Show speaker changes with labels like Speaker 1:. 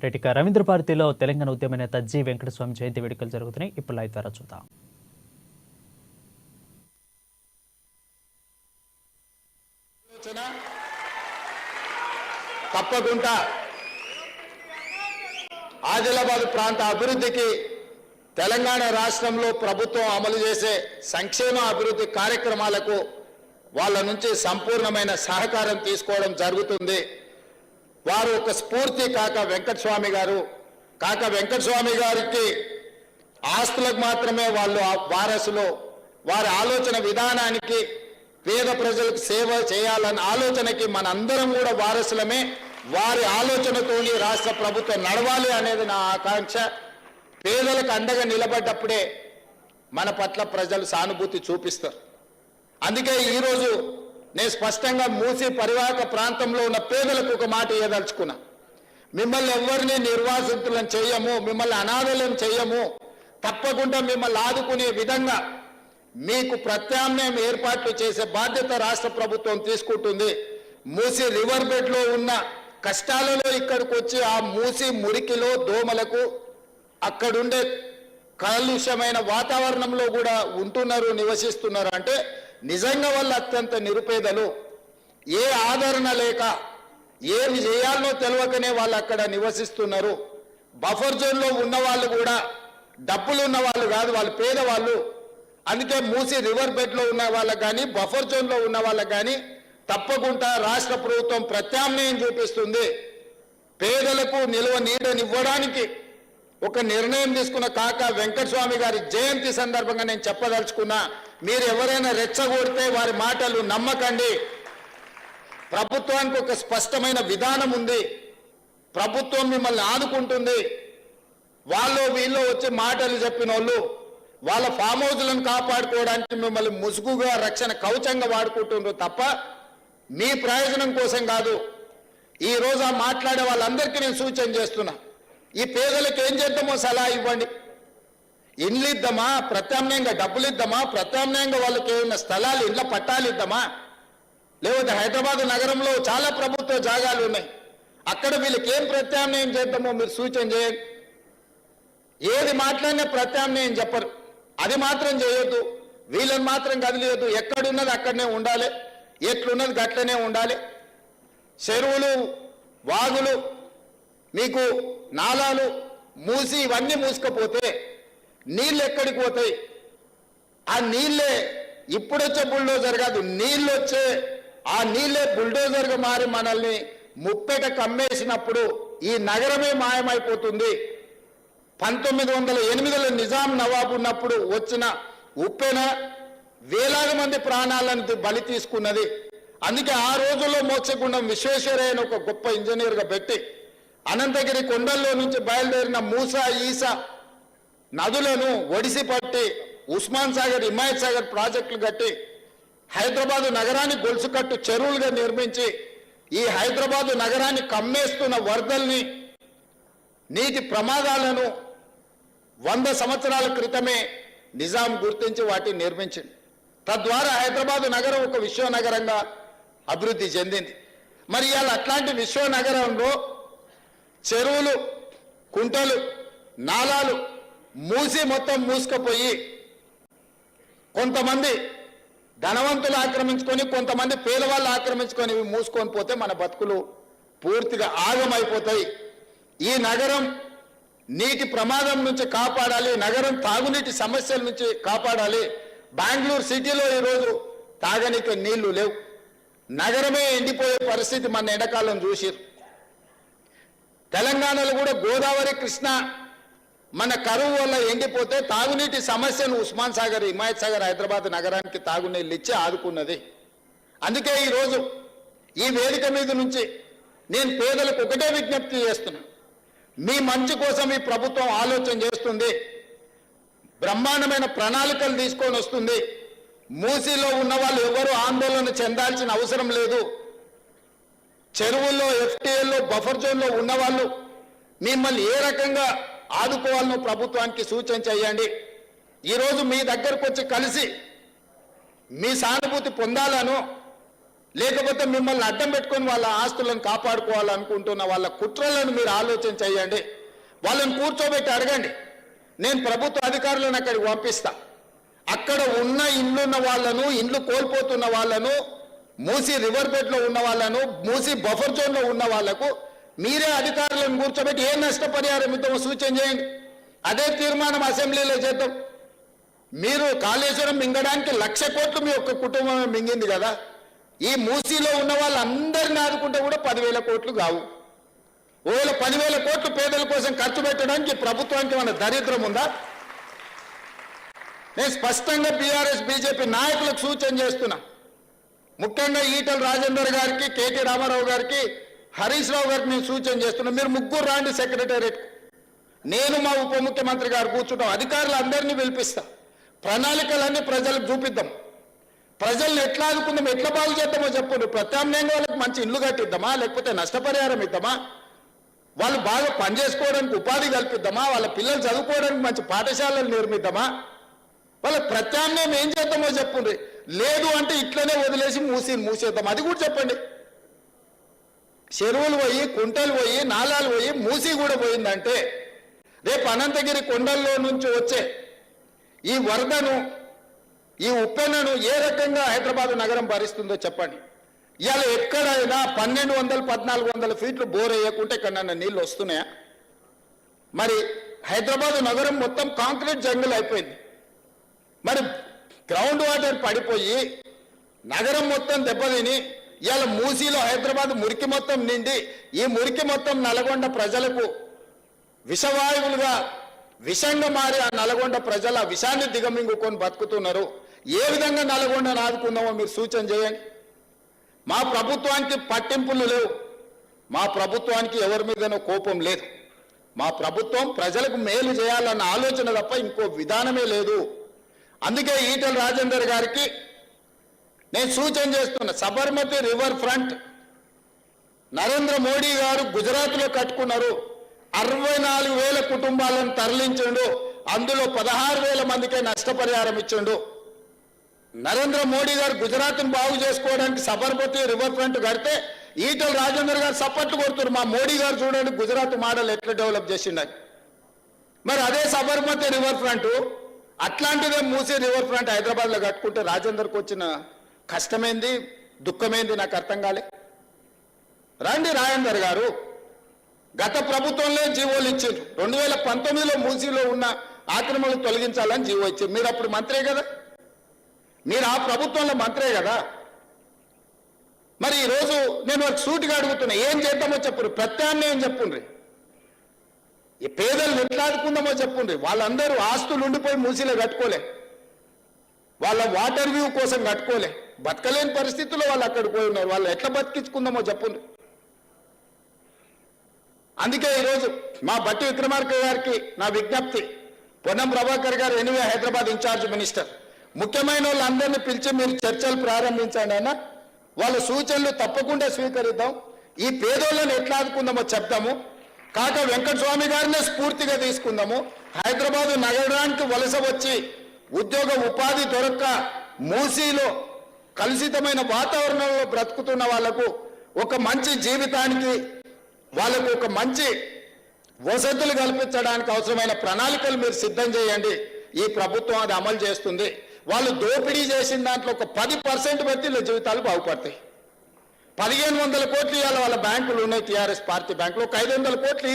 Speaker 1: రెటిక రవీంద్ర భారతిలో తెలంగాణ ఉద్యమ నేత జి వెంకటస్వామి జయంతి వేడుకలు జరుగుతున్నాయి. ఇప్పుడు లైవ్ ద్వారా చూద్దాం.
Speaker 2: తప్పకుండా ఆదిలాబాద్ ప్రాంత అభివృద్ధికి తెలంగాణ రాష్ట్రంలో ప్రభుత్వం అమలు చేసే సంక్షేమ అభివృద్ధి కార్యక్రమాలకు వాళ్ళ నుంచి సంపూర్ణమైన సహకారం తీసుకోవడం జరుగుతుంది. వారు ఒక స్ఫూర్తి కాక వెంకటస్వామి గారికి ఆస్తులకు మాత్రమే వాళ్ళు వారసులు. వారి ఆలోచన విధానానికి పేద ప్రజలకు సేవ చేయాలన్న ఆలోచనకి మనందరం కూడా వారసులమే. వారి ఆలోచనతోని రాష్ట్ర ప్రభుత్వం నడవాలి అనేది నా ఆకాంక్ష. పేదలకు అండగా నిలబడ్డప్పుడే మన పట్ల ప్రజలు సానుభూతి చూపిస్తారు. అందుకే ఈరోజు నేను స్పష్టంగా మూసి పరివాహక ప్రాంతంలో ఉన్న పేదలకు ఒక మాట ఇవ్వదలుచుకున్నా. మిమ్మల్ని ఎవరిని నిర్వాసితులను చేయము, మిమ్మల్ని అనాథలను చేయము. తప్పకుండా మిమ్మల్ని ఆదుకునే విధంగా మీకు ప్రత్యామ్నాయం ఏర్పాట్లు చేసే బాధ్యత రాష్ట్ర ప్రభుత్వం తీసుకుంటుంది. మూసి రివర్ బెడ్లో ఉన్న కష్టాలలో ఇక్కడికి వచ్చి ఆ మూసి మురికిలో దోమలకు అక్కడుండే కాలుష్యమైన వాతావరణంలో కూడా ఉంటున్నారు, నివసిస్తున్నారు. అంటే నిజంగా వాళ్ళు అత్యంత నిరుపేదలు. ఏ ఆదరణ లేక ఏమి చేయాలనో తెలియకనే వాళ్ళు అక్కడ నివసిస్తున్నారు. బఫర్ జోన్లో ఉన్న వాళ్ళు కూడా డబ్బులు ఉన్న వాళ్ళు కాదు, వాళ్ళు పేదవాళ్ళు. అందుకే మూసి రివర్ బెడ్లో ఉన్న వాళ్ళకి కానీ బఫర్ జోన్లో ఉన్న వాళ్ళకి కానీ తప్పకుండా రాష్ట్ర ప్రభుత్వం ప్రత్యామ్నాయం చూపిస్తుంది. పేదలకు నిల్వ నీడనివ్వడానికి ఒక నిర్ణయం తీసుకున్న కాకా వెంకటస్వామి గారి జయంతి సందర్భంగా నేను చెప్పదలుచుకున్నా, మీరు ఎవరైనా రెచ్చగొడితే వారి మాటలు నమ్మకండి. ప్రభుత్వానికి ఒక స్పష్టమైన విధానం ఉంది. ప్రభుత్వం మిమ్మల్ని ఆదుకుంటుంది. వాళ్ళు వీళ్ళు వచ్చి మాటలు చెప్పిన వాళ్ళు వాళ్ళ ఫామ్ హౌస్లను కాపాడుకోవడానికి మిమ్మల్ని ముసుగుగా రక్షణ కవచంగా వాడుకుంటున్నారు తప్ప మీ ప్రయోజనం కోసం కాదు. ఈరోజు ఆ మాట్లాడే వాళ్ళందరికీ నేను సూచన చేస్తున్నా, ఈ పేదలకు ఏం చేద్దామో సలహా ఇవ్వండి. ఇండ్లు ఇద్దామా, ప్రత్యామ్నాయంగా డబ్బులు ఇద్దామా, ప్రత్యామ్నాయంగా వాళ్ళకి ఏమైనా స్థలాలు ఇండ్ల పట్టాలు ఇద్దామా, లేకపోతే హైదరాబాద్ నగరంలో చాలా ప్రభుత్వ జాగాలు ఉన్నాయి, అక్కడ వీళ్ళకి ఏం ప్రత్యామ్నాయం చేద్దామో మీరు సూచన చేయండి. ఏది మాట్లాడినా ప్రత్యామ్నాయం చెప్పరు. అది మాత్రం చేయొద్దు, వీళ్ళని మాత్రం కదిలియొద్దు. ఎక్కడున్నది అక్కడనే ఉండాలి, ఎట్లున్నది గట్లనే ఉండాలి. చెరువులు, వాగులు, మీకు నాలాలు మూసి ఇవన్నీ మూసుకపోతే నీళ్ళు ఎక్కడికి పోతాయి? ఆ నీళ్ళే ఇప్పుడొచ్చే బుల్డోజర్ కాదు, నీళ్ళు వచ్చే ఆ నీళ్ళే బుల్డోజర్గా మారి మనల్ని ముప్పెట కమ్మేసినప్పుడు ఈ నగరమే మాయమైపోతుంది. 1908లో నిజాం నవాబు ఉన్నప్పుడు వచ్చిన ఉప్పెన వేలాది మంది ప్రాణాలను బలి తీసుకున్నది. అందుకే ఆ రోజుల్లో మోక్షగుండం విశ్వేశ్వరయ్య ఒక గొప్ప ఇంజనీర్గా పెట్టి అనంతగిరి కొండల్లో నుంచి బయలుదేరిన మూసా, ఈసా నదులను ఒడిసి పట్టి ఉస్మాన్ సాగర్, హిమాయత్ సాగర్ ప్రాజెక్టులు కట్టి హైదరాబాదు నగరాన్ని గొలుసుకట్టు చెరువులుగా నిర్మించి ఈ హైదరాబాదు నగరాన్ని కమ్మేస్తున్న వరదల్ని, నీటి ప్రమాదాలను 100 సంవత్సరాల క్రితమే నిజాం గుర్తించి వాటిని నిర్మించింది. తద్వారా హైదరాబాదు నగరం ఒక విశ్వనగరంగా అభివృద్ధి చెందింది. మరి ఇవాళ అట్లాంటి విశ్వనగరంలో చెరువులు, కుంటలు, నాలాలు మూసి మొత్తం మూసుకుపోయి కొంతమంది ధనవంతులు ఆక్రమించుకొని, కొంతమంది పేదవాళ్ళు ఆక్రమించుకొని మూసుకొని పోతే మన బతుకులు పూర్తిగా ఆగమైపోతాయి. ఈ నగరం నీటి ప్రమాదం నుంచి కాపాడాలి, నగరం తాగునీటి సమస్యల నుంచి కాపాడాలి. బెంగళూరు సిటీలో ఈరోజు తాగనీకి నీళ్లు లేవు, నగరమే ఎండిపోయే పరిస్థితి మన ఎండాకాలం చూసిరు. తెలంగాణలో కూడా గోదావరి, కృష్ణ మన కరువు వల్ల ఎండిపోతే తాగునీటి సమస్యను ఉస్మాన్ సాగర్, హిమాయత్ సాగర్, హైదరాబాద్ నగరానికి తాగునీళ్ళు ఇచ్చి ఆదుకున్నది. అందుకే ఈరోజు ఈ వేదిక మీద నుంచి నేను పేదలకు ఒకటే విజ్ఞప్తి చేస్తున్నా, మీ మంచి కోసం ఈ ప్రభుత్వం ఆలోచన చేస్తుంది, బ్రహ్మాండమైన ప్రణాళికలు తీసుకొని వస్తుంది. మూసీలో ఉన్న వాళ్ళు ఎవరు ఆందోళన చెందాల్సిన అవసరం లేదు. చెరువుల్లో, ఎఫ్టీఎల్లో, బఫర్ జోన్లో ఉన్నవాళ్ళు మిమ్మల్ని ఏ రకంగా ఆదుకోవాలనో ప్రభుత్వానికి సూచన చేయండి. ఈరోజు మీ దగ్గరకు వచ్చి కలిసి మీ సానుభూతి పొందాలను లేకపోతే మిమ్మల్ని అడ్డం పెట్టుకొని వాళ్ళ ఆస్తులను కాపాడుకోవాలనుకుంటున్న వాళ్ళ కుట్రలను మీరు ఆలోచన చేయండి. వాళ్ళని కూర్చోబెట్టి అడగండి. నేను ప్రభుత్వ అధికారులను అక్కడికి పంపిస్తా. అక్కడ ఉన్న ఇండ్లున్న వాళ్ళను, ఇండ్లు కోల్పోతున్న వాళ్ళను, మూసి రివర్ బెడ్లో ఉన్న వాళ్ళను, మూసి బఫర్ జోన్లో ఉన్న వాళ్లకు మీరే అధికారులను కూర్చోబెట్టి ఏ నష్టపరిహారం ఇద్దామో సూచన చేయండి. అదే తీర్మానం అసెంబ్లీలో చేద్దాం. మీరు కాళేశ్వరం మింగడానికి 1,00,000 కోట్లు మీ ఒక్క కుటుంబమే మింగింది కదా. ఈ మూసీలో ఉన్న వాళ్ళందరినీ ఆదుకుంటే కూడా 10,000 కోట్లు కావు. ఒకవేళ 10,000 కోట్లు పేదల కోసం ఖర్చు పెట్టడానికి ప్రభుత్వానికి మన దరిద్రం ఉందా? నేను స్పష్టంగా బీఆర్ఎస్ బీజేపీ నాయకులకు సూచన చేస్తున్నా. ముఖ్యంగా ఈటల రాజేందర్ గారికి, కేటీ రామారావు గారికి, హరీష్ రావు గారికి నేను సూచన చేస్తున్నా. మీరు ముగ్గురు రాండి సెక్రటేరియట్. నేను మా ఉప ముఖ్యమంత్రి గారు కూర్చుంటాం. అధికారులు అందరినీ పిలిపిస్తా. ప్రణాళికలన్నీ ప్రజలకు చూపిద్దాం. ప్రజల్ని ఎట్లా ఆదుకుందాం, ఎట్లా బాగు చేద్దామో చెప్పండి. ప్రత్యామ్నాయంగా వాళ్ళకి మంచి ఇల్లు కట్టిద్దామా, లేకపోతే నష్టపరిహారం ఇద్దామా, వాళ్ళు బాగా పనిచేసుకోవడానికి ఉపాధి కల్పిద్దామా, వాళ్ళ పిల్లలు చదువుకోవడానికి మంచి పాఠశాలలు నిర్మిద్దామా, వాళ్ళకి ప్రత్యామ్నాయం ఏం చేద్దామో చెప్పండి. లేదు అంటే ఇట్లనే వదిలేసి మూసేద్దాం, అది కూడా చెప్పండి. చెరువులు పోయి, కుంటలు పోయి, నాలాలు పోయి, మూసి కూడా పోయిందంటే రేపు అనంతగిరి కొండల్లో నుంచి వచ్చే ఈ వరదను, ఈ ఉప్పెనను ఏ రకంగా హైదరాబాద్ నగరం భరిస్తుందో చెప్పండి. ఇవాళ ఎక్కడైనా 1,200, 1,400 ఫీట్లు బోర్ వేయకుంటే ఎక్కడన్నా నీళ్ళు వస్తున్నాయా? మరి హైదరాబాద్ నగరం మొత్తం కాంక్రీట్ జంగిల్ అయిపోయింది. మరి గ్రౌండ్ వాటర్ పడిపోయి నగరం మొత్తం దెబ్బతిని ఇవాళ మూసీలో హైదరాబాద్ మురికి మొత్తం నిండి ఈ మురికి మొత్తం నల్గొండ ప్రజలకు విషవాయువులుగా విషంగా మారి ఆ నల్గొండ ప్రజల విషాన్ని దిగమింగుకొని బతుకుతున్నారు. ఏ విధంగా నల్గొండను ఆదుకుందామో మీరు సూచన చేయండి. మా ప్రభుత్వానికి పట్టింపులు లేవు. మా ప్రభుత్వానికి ఎవరి మీదనో కోపం లేదు. మా ప్రభుత్వం ప్రజలకు మేలు చేయాలన్న ఆలోచన తప్ప ఇంకో విధానమే లేదు. అందుకే ఈటల రాజేందర్ గారికి నేను సూచన చేస్తున్నా. సబర్మతి రివర్ ఫ్రంట్ నరేంద్ర మోడీ గారు గుజరాత్లో కట్టుకున్నారు. 64,000 కుటుంబాలను తరలించండు. అందులో 16,000 మందికే నష్టపరిహారం ఇచ్చిండు. నరేంద్ర మోడీ గారు గుజరాత్ను బాగు చేసుకోవడానికి సబర్మతి రివర్ ఫ్రంట్ కడితే ఈటల రాజేందర్ గారు సపోర్ట్ కొడుతున్నారు. మా మోడీ గారు చూడండి గుజరాత్ మోడల్ ఎట్లా డెవలప్ చేసిండని. మరి అదే సబర్మతి రివర్ ఫ్రంట్ అట్లాంటిదే మూసీ రివర్ ఫ్రంట్ హైదరాబాద్లో కట్టుకుంటే రాజేందర్కి వచ్చిన కష్టమేంది, దుఃఖమేంది నాకు అర్థం కాలే. రండి రాజేందర్ గారు, గత ప్రభుత్వంలో జీవోలు ఇచ్చారు. 2019లో మూసీలో ఉన్న ఆక్రమణలు తొలగించాలని జీవో ఇచ్చారు. మీరు అప్పుడు మంత్రే కదా, మీరు ఆ ప్రభుత్వంలో మంత్రే కదా. మరి ఈరోజు నేను ఒక సూటిగా అడుగుతున్నా, ఏం చేద్దామో చెప్పుండ్రి, ప్రత్యామ్నాయం చెప్పుండ్రి, ఈ పేదలను ఎట్లా ఆదుకుందామో చెప్పుండ్రి. వాళ్ళందరూ ఆస్తులు ఉండిపోయి మూసీలో కట్టుకోలే, వాళ్ళ వాటర్ వ్యూ కోసం కట్టుకోలే, బతకలేని పరిస్థితుల్లో వాళ్ళు అక్కడికి పోయి ఉన్నారు. వాళ్ళు ఎట్లా బతికించుకుందామో చెప్పుండ్రి. అందుకే ఈరోజు మా బట్టి విక్రమార్క గారికి నా విజ్ఞప్తి, పొన్నం ప్రభాకర్ గారు ఎనివే హైదరాబాద్ ఇన్ఛార్జ్ మినిస్టర్, ముఖ్యమైన వాళ్ళందరినీ పిలిచి మీరు చర్చలు ప్రారంభించండి. అయినా వాళ్ళ సూచనలు తప్పకుండా స్వీకరిద్దాం. ఈ పేదోళ్ళని ఎట్లా ఆదుకుందామో చెప్తాము. కాక వెంకటస్వామి గారినే స్ఫూర్తిగా తీసుకుందాము. హైదరాబాద్ నగరానికి వలస వచ్చి ఉద్యోగ ఉపాధి దొరక్క మూసీలో కలుషితమైన వాతావరణంలో బ్రతుకుతున్న వాళ్లకు ఒక మంచి జీవితానికి, వాళ్ళకు ఒక మంచి వసతులు కల్పించడానికి అవసరమైన ప్రణాళికలు మీరు సిద్ధం చేయండి. ఈ ప్రభుత్వం అది అమలు చేస్తుంది. వాళ్ళు దోపిడీ చేసిన దాంట్లో ఒక 10% పెడితే వీళ్ళ జీవితాలు బాగుపడతాయి. 1,500 కోట్లు ఇవాళ వాళ్ళ బ్యాంకులు ఉన్నాయి, టీఆర్ఎస్ పార్టీ బ్యాంకులు. ఒక 500 కోట్లు